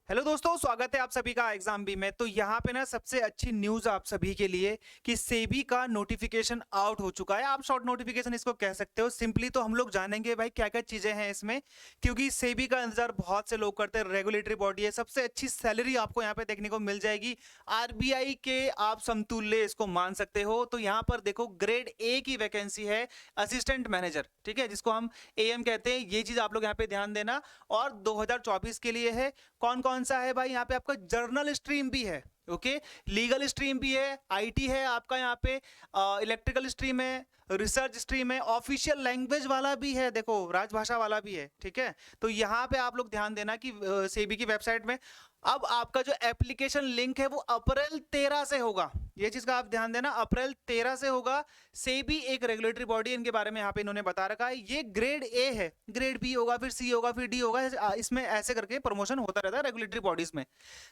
Hello दोस्तों, स्वागत है आप सभी का एग्जाम बी में। तो यहाँ पे ना सबसे अच्छी न्यूज़ आप सभी के लिए कि सेबी का नोटिफिकेशन आउट हो चुका है। आप शॉर्ट नोटिफिकेशन इसको कह सकते हो। सिंपली तो हम लोग जानेंगे भाई क्या क्या चीज़ें हैं इसमें, क्योंकि सेबी का इंतजार बहुत से लोग करते हैं। रेगुलेटरी बॉडी है, सबसे अच्छी सैलरी आपको यहाँ पे देखने को मिल जाएगी। आरबीआई के आप समतुल्य इसको मान सकते हो। तो यहाँ पर देखो, ग्रेड ए की वैकेंसी है, असिस्टेंट मैनेजर, ठीक है, जिसको हम एएम कहते हैं। ये चीज़ आप लोग यहाँ पे ध्यान देना। और 2024 के लिए है। कौन कौन सा है भाई? यहाँ पे आपका जर्नल स्ट्रीम भी है, ओके, लीगल स्ट्रीम भी है, आईटी है आपका, यहाँ पे इलेक्ट्रिकल स्ट्रीम है, रिसर्च स्ट्रीम है, ऑफिशियल लैंग्वेज वाला भी है, देखो राजभाषा वाला भी है, ठीक है। तो यहाँ पे आप लोग ध्यान देना कि सेबी की वेबसाइट में अब आपका जो एप्लीकेशन लिंक है वो अप्रैल 13 से होगा। ये चीज का आप ध्यान देना, अप्रैल 13 से होगा। सेबी एक रेगुलेटरी बॉडी, इनके बारे में यहाँ पे इन्होंने बता रखा है। ये ग्रेड ए है, ग्रेड बी होगा, फिर सी होगा, फिर डी होगा, इसमें ऐसे करके प्रमोशन होता रहता है रेगुलेटरी बॉडीज में।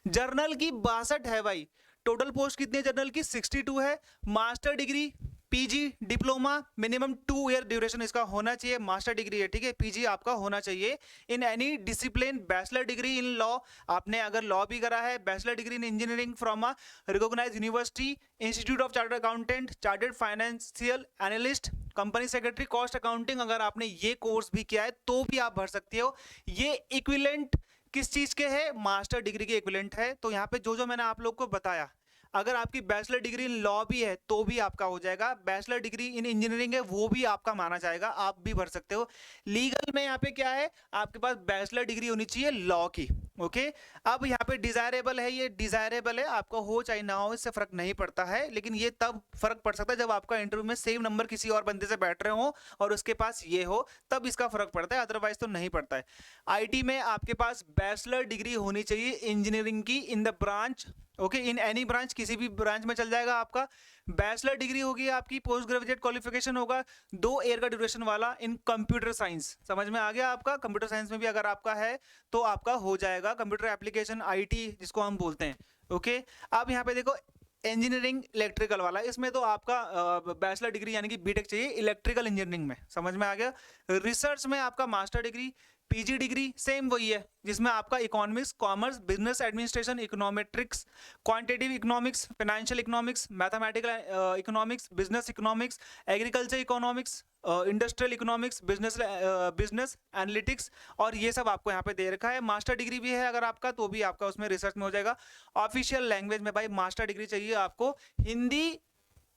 जर्नल की 62 है भाई। टोटल पोस्ट कितनी है जर्नल की? 62 है। Master degree, PG, diploma, minimum 2 year duration इसका होना चाहिए। मास्टर डिग्री है, ठीक है, पीजी आपका होना चाहिए in any discipline. Bachelor degree in law, आपने अगर लॉ भी करा है। Bachelor degree in engineering from a recognised university, institute of chartered accountant, chartered financial analyst, company secretary, cost accounting, अगर आपने ये कोर्स भी किया है तो भी आप भर सकते हो। ये इक्विवेलेंट किस चीज के है? मास्टर डिग्री के इक्विवेलेंट है। तो यहाँ पे जो जो मैंने आप लोग को बताया, अगर आपकी बैचलर डिग्री इन लॉ भी है तो भी आपका हो जाएगा। बैचलर डिग्री इन इंजीनियरिंग है वो भी आपका माना जाएगा, आप भी भर सकते हो। लीगल में यहाँ पे क्या है? आपके पास बैचलर डिग्री होनी चाहिए लॉ की, ओके। अब यहाँ पे डिजायरेबल है, ये डिजायरेबल है, आपको हो चाहे ना हो इससे फर्क नहीं पड़ता है। लेकिन ये तब फर्क पड़ सकता है जब आपका इंटरव्यू में सेम नंबर किसी और बंदे से बैठ रहे हो और उसके पास ये हो, तब इसका फर्क पड़ता है, अदरवाइज तो नहीं पड़ता है। आईटी में आपके पास बैचलर डिग्री होनी चाहिए इंजीनियरिंग की in the branch, okay, in any branch, किसी भी ब्रांच में चल जाएगा आपका। बैचलर डिग्री होगी आपकी, पोस्ट ग्रेजुएट क्वालिफिकेशन होगा 2 ईयर का ड्यूरेशन वाला इन कंप्यूटर साइंस। समझ में आ गया आपका? कंप्यूटर साइंस में भी अगर आपका है तो आपका हो जाएगा। कंप्यूटर एप्लीकेशन आईटी जिसको हम बोलते हैं, ओके। अब यहाँ पे देखो, इंजीनियरिंग इलेक्ट्रिकल वाला, इसमें तो आपका बैचलर डिग्री यानी कि बीटेक चाहिए इलेक्ट्रिकल इंजीनियरिंग में। समझ में आ गया? रिसर्च में आपका master degree, PG degree same वही है, जिसमें आपका economics, commerce, business administration, econometrics, quantitative economics, financial economics, mathematical economics, business economics, agriculture economics, industrial economics, business analytics, और ये सब आपको यहाँ पे दे रखा है। मास्टर डिग्री भी है अगर आपका, तो भी आपका उसमें रिसर्च में हो जाएगा। ऑफिशियल लैंग्वेज में भाई मास्टर डिग्री चाहिए आपको हिंदी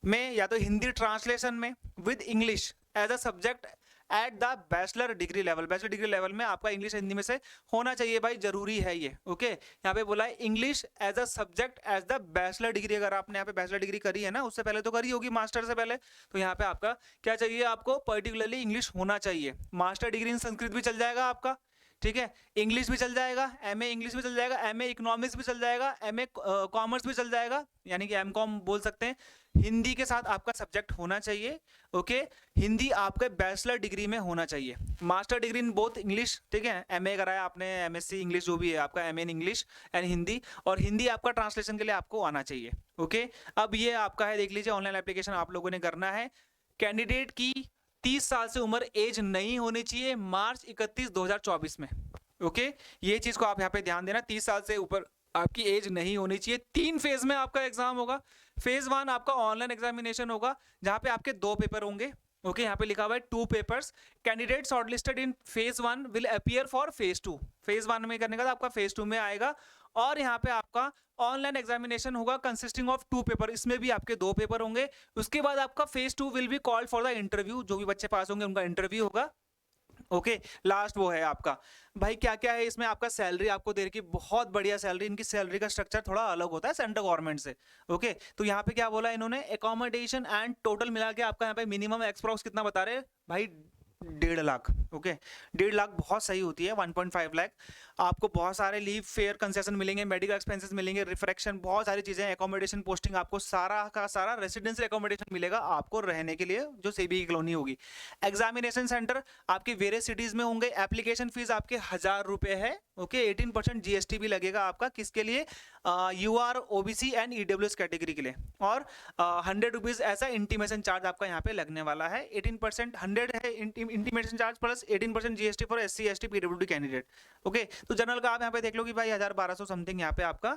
में, या तो हिंदी ट्रांसलेशन में with English as a subject at the bachelor degree level. Bachelor degree level में आपका इंग्लिश हिंदी में से होना चाहिए भाई, जरूरी है ये, ओके। यहाँ पे बोला है English as a subject as the bachelor degree. अगर आपने यहाँ पे बैचलर डिग्री करी है ना, उससे पहले तो करी होगी मास्टर से पहले, तो यहाँ पे आपका क्या चाहिए? आपको पर्टिकुलरली इंग्लिश होना चाहिए। मास्टर डिग्री इन संस्कृत भी चल जाएगा आपका, ठीक है, इंग्लिश भी चल जाएगा, एमए इंग्लिश भी चल जाएगा, एमए इकोनॉमिक्स भी चल जाएगा, एमए कॉमर्स भी चल जाएगा, यानी कि एमकॉम बोल सकते हैं। हिंदी के साथ आपका सब्जेक्ट होना चाहिए, ओके। हिंदी आपके बैचलर डिग्री में होना चाहिए। Master degree in both English, ठीक है, एमए कराया आपने, एमएससी इंग्लिश जो भी है आपका, MA in English and Hindi, और हिंदी आपका ट्रांसलेशन के लिए आपको आना चाहिए, ओके। अब ये आपका है, देख लीजिए, ऑनलाइन एप्लीकेशन आप लोगों ने करना है। कैंडिडेट की 30 साल से उम्र एज नहीं होनी चाहिए मार्च 31 2024 में, ओके। ये चीज को आप यहाँ पे ध्यान देना, 30 साल से ऊपर आपकी एज नहीं होनी चाहिए। 3 फेज में आपका एग्जाम होगा। फेज 1 आपका ऑनलाइन एग्जामिनेशन होगा, जहां पे आपके 2 पेपर होंगे, ओके। यहाँ पे लिखा हुआ है 2 papers. Candidate shortlisted in phase 1 will appear for phase 2। Phase 1 में करने का था, आपका फेज 2 में आएगा। और यहाँ पे आपका ऑनलाइन एग्जामिनेशन होगा कंसिस्टिंग ऑफ 2 पेपर, इसमें भी आपके 2 पेपर होंगे। उसके बाद आपका phase 2 will be called for the interview, जो भी बच्चे पास होंगे उनका इंटरव्यू होगा, ओके। लास्ट वो है आपका भाई, क्या क्या है इसमें? आपका सैलरी आपको दे रखी, बहुत बढ़िया सैलरी। इनकी सैलरी का स्ट्रक्चर थोड़ा अलग होता है सेंट्रल गवर्नमेंट से, ओके। तो यहाँ पे क्या बोला इन्होंने? एकोमोडेशन एंड टोटल मिला के आपका यहाँ पे मिनिमम एक्सप्रोक्स कितना बता रहे भाई? 1.5 लाख, ओके। 1.5 लाख बहुत सही होती है, 1.5 लाख। आपको बहुत सारे लीव फेयर कंसेशन मिलेंगे, मेडिकल एक्सपेंसेस मिलेंगे, रिफ्रैक्शन, बहुत सारी चीजें, एकोमोडेशन, पोस्टिंग, आपको सारा का सारा रेसिडेंशियल एकोमोडेशन मिलेगा आपको रहने के लिए, जो सेबी की कॉलोनी होगी। एग्जामिनेशन सेंटर आपके वेरियस सिटीज में होंगे। एप्लीकेशन फीस आपके 1000 रुपए है, ओके। 18% जीएसटी भी लगेगा आपका, किसके लिए? UR, OBC and EWS category के लिए। और 100 रुपीज ऐसा इंटीमेशन चार्ज आपका यहाँ पे लगने वाला है। 18% 100 है intimation charge plus 18% GST for SC ST PWD candidate. Okay, तो जनरल का आप यहाँ पे देख लो कि भाई 1200 समथिंग यहाँ पे आपका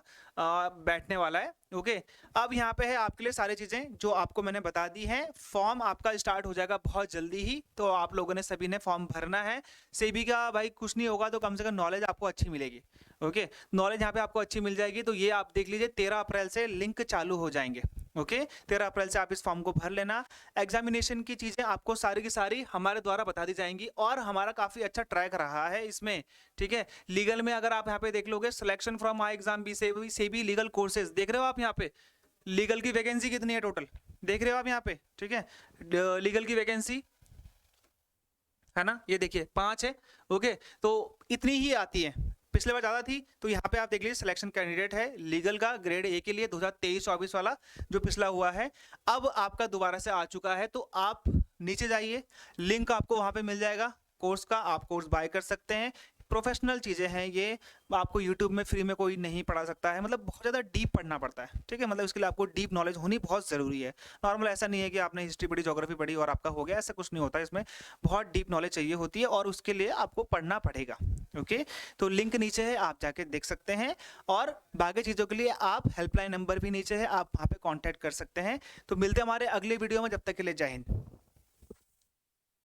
बैठने वाला है। ओके, अब यहाँ पे है आपके लिए सारी चीजें जो आपको मैंने बता दी हैं। फॉर्म आपका स्टार्ट हो जाएगा बहुत जल्दी ही, तो आप लोगों ने सभी ने फॉर्म भरना है। सेबी का भाई कुछ नहीं होगा तो कम से कम नॉलेज आपको अच्छी मिलेगी। ओके, नॉलेज यहाँ पे आपको अच्छी मिल जाएगी। तो ये आप देख लीजिए 13 अप्रैल से लिंक चालू हो जाएंगे। ओके, 13 अप्रैल से आप इस फॉर्म को भर लेना। एग्जामिनेशन की चीजें आपको सारी की सारी हमारे द्वारा बता दी जाएंगी और हमारा काफी अच्छा ट्रैक रहा है इसमें। ठीक है, लीगल में अगर आप यहाँ पे देख लोगे selection from my exam B से भी लीगल कोर्सेज देख रहे हो आप यहाँ पे। लीगल की वैकेंसी कितनी है टोटल देख रहे हो आप यहाँ पे। ठीक है, लीगल की वैकेंसी है ना, ये देखिए 5 है। ओके, तो इतनी ही आती है, पिछले बार ज्यादा थी। तो यहाँ पे आप देख लीजिए सिलेक्शन कैंडिडेट है लीगल का ग्रेड ए के लिए 2023-24 वाला जो पिछला हुआ है, अब आपका दोबारा से आ चुका है। तो आप नीचे जाइए, लिंक आपको वहां पे मिल जाएगा कोर्स का, आप कोर्स बाय कर सकते हैं। प्रोफेशनल चीज़ें हैं ये, आपको यूट्यूब में फ्री में कोई नहीं पढ़ा सकता है, मतलब बहुत ज़्यादा डीप पढ़ना पड़ता है। ठीक है, मतलब इसके लिए आपको डीप नॉलेज होनी बहुत ज़रूरी है। नॉर्मल ऐसा नहीं है कि आपने हिस्ट्री पढ़ी, ज्योग्राफी पढ़ी और आपका हो गया, ऐसा कुछ नहीं होता है। इसमें बहुत डीप नॉलेज चाहिए होती है और उसके लिए आपको पढ़ना पड़ेगा। ओके, तो लिंक नीचे है, आप जाके देख सकते हैं और बाकी चीज़ों के लिए आप हेल्पलाइन नंबर भी नीचे है, आप वहाँ पे कॉन्टैक्ट कर सकते हैं। तो मिलते हैं हमारे अगले वीडियो में, जब तक के लिए जय हिंद।